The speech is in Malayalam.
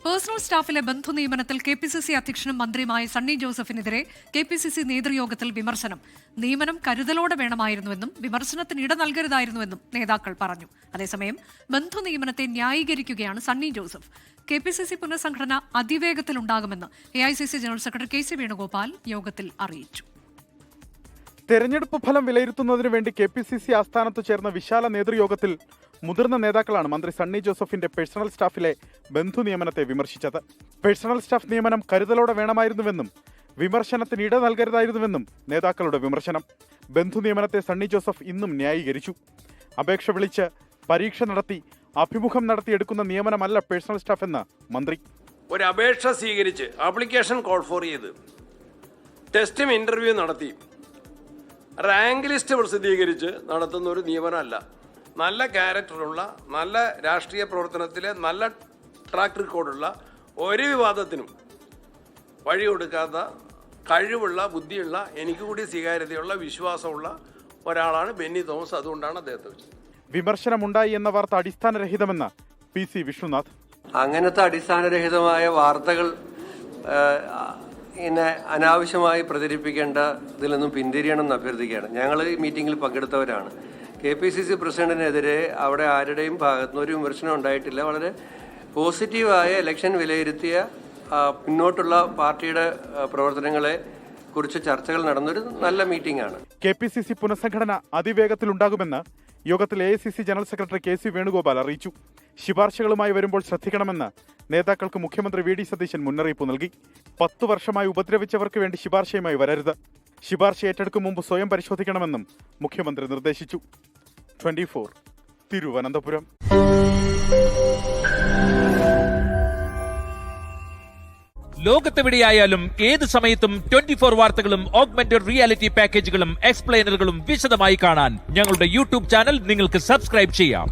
പേഴ്സണൽ സ്റ്റാഫിലെ ബന്ധു നിയമനത്തിൽ KPCC അധ്യക്ഷനും മന്ത്രിയുമായ സണ്ണി ജോസഫിനെതിരെ KPCC നേതൃയോഗത്തിൽ വിമർശനം. നിയമനം കരുതലോടെ വേണമായിരുന്നുവെന്നും വിമർശനത്തിന് ഇട നൽകരുതായിരുന്നുവെന്നും നേതാക്കൾ പറഞ്ഞു. അതേസമയം ബന്ധു നിയമനത്തെ ന്യായീകരിക്കുകയാണ് സണ്ണി ജോസഫ്. KPCC പുനഃസംഘടന അതിവേഗത്തിലുണ്ടാകുമെന്ന് AICC general secretary KC Venugopal യോഗത്തിൽ അറിയിച്ചു. തെരഞ്ഞെടുപ്പ് ഫലം വിലയിരുത്തുന്നതിനു വേണ്ടി KPCC ആസ്ഥാനത്ത് ചേർന്ന വിശാല നേതൃയോഗത്തിൽ മുതിർന്ന നേതാക്കളാണ് മന്ത്രി സണ്ണി ജോസഫിന്റെ പേഴ്സണൽ സ്റ്റാഫിലെ ബന്ധു നിയമനത്തെ വിമർശിച്ചത്. പേഴ്സണൽ സ്റ്റാഫ് നിയമനം കരുതലോടെ വേണമായിരുന്നുവെന്നും വിമർശനത്തിന് ഇട നൽകരുതായിരുന്നുവെന്നും നേതാക്കളുടെ വിമർശനം. ബന്ധു നിയമനത്തെ സണ്ണി ജോസഫ് ഇന്നും ന്യായീകരിച്ചു. അപേക്ഷ വിളിച്ച് പരീക്ഷ നടത്തി അഭിമുഖം നടത്തിയെടുക്കുന്ന നിയമനമല്ല പേഴ്സണൽ സ്റ്റാഫ് എന്ന് മന്ത്രി. ഒരു അപേക്ഷ സ്വീകരിച്ച് ആപ്ലിക്കേഷൻ കോൾ ഫോർ ചെയ്ത് ടെസ്റ്റും ഇന്റർവ്യൂ നടത്തി റാങ്ക് ലിസ്റ്റ് പ്രസിദ്ധീകരിച്ച് നടത്തുന്ന ഒരു നിയമനമല്ല. നല്ല ക്യാരക്ടറുള്ള, നല്ല രാഷ്ട്രീയ പ്രവർത്തനത്തിലെ നല്ല ട്രാക്ക് റെക്കോർഡുള്ള, ഒരു വിവാദത്തിനും വഴി കൊടുക്കാത്ത കഴിവുള്ള, ബുദ്ധിയുള്ള, എനിക്ക് കൂടി സ്വീകാര്യതയുള്ള, വിശ്വാസമുള്ള ഒരാളാണ് ബെന്നി തോമസ്. അതുകൊണ്ടാണ് അദ്ദേഹത്തെ വെച്ചത്. വിമർശനമുണ്ടായി എന്ന വാർത്ത അടിസ്ഥാനരഹിതമെന്ന് PC വിഷ്ണുനാഥ്. അങ്ങനത്തെ അടിസ്ഥാനരഹിതമായ വാർത്തകൾ ഇങ്ങനെ അനാവശ്യമായി പ്രചരിപ്പിക്കേണ്ട ഇതിലൊന്നും പിന്തിരിയണമെന്ന് അഭ്യർത്ഥിക്കുകയാണ്. ഞങ്ങൾ ഈ മീറ്റിംഗിൽ പങ്കെടുത്തവരാണ്. KPCC പ്രസിഡന്റിനെതിരെ അവിടെ ആരുടെയും ഭാഗത്തുനിന്ന് ഒരു വിമർശനം ഉണ്ടായിട്ടില്ല. വളരെ പോസിറ്റീവായ ഇലക്ഷൻ വിലയിരുത്തിയ മുന്നോട്ടുള്ള പാർട്ടിയുടെ പ്രവർത്തനങ്ങളെ കുറിച്ച് ചർച്ചകൾ നടന്നൊരു നല്ല മീറ്റിംഗ് ആണ്. KPCC പുനഃസംഘടന അതിവേഗത്തിലുണ്ടാകുമെന്ന് യോഗത്തിൽ AICC general secretary KC Venugopal അറിയിച്ചു. ശുപാർശകളുമായി വരുമ്പോൾ ശ്രദ്ധിക്കണമെന്ന് നേതാക്കൾക്ക് മുഖ്യമന്ത്രി VD സതീശൻ മുന്നറിയിപ്പ് നൽകി. 10 വർഷമായി ഉപദ്രവിച്ചവർക്ക് വേണ്ടി ശുപാർശയുമായി വരരുത്. ശുപാർശ ഏറ്റെടുക്കും മുമ്പ് സ്വയം പരിശോധിക്കണമെന്നും മുഖ്യമന്ത്രി നിർദ്ദേശിച്ചു. 24 തിരുവനന്തപുരം. ലോകത്തെവിടെയായാലും ഏത് സമയത്തും 24 വാർത്തകളും ഓഗ്മെന്റഡ് റിയാലിറ്റി പാക്കേജുകളും എക്സ്പ്ലെയിനറുകളും വിശദമായി കാണാൻ ഞങ്ങളുടെ YouTube ചാനൽ നിങ്ങൾക്ക് സബ്സ്ക്രൈബ് ചെയ്യാം.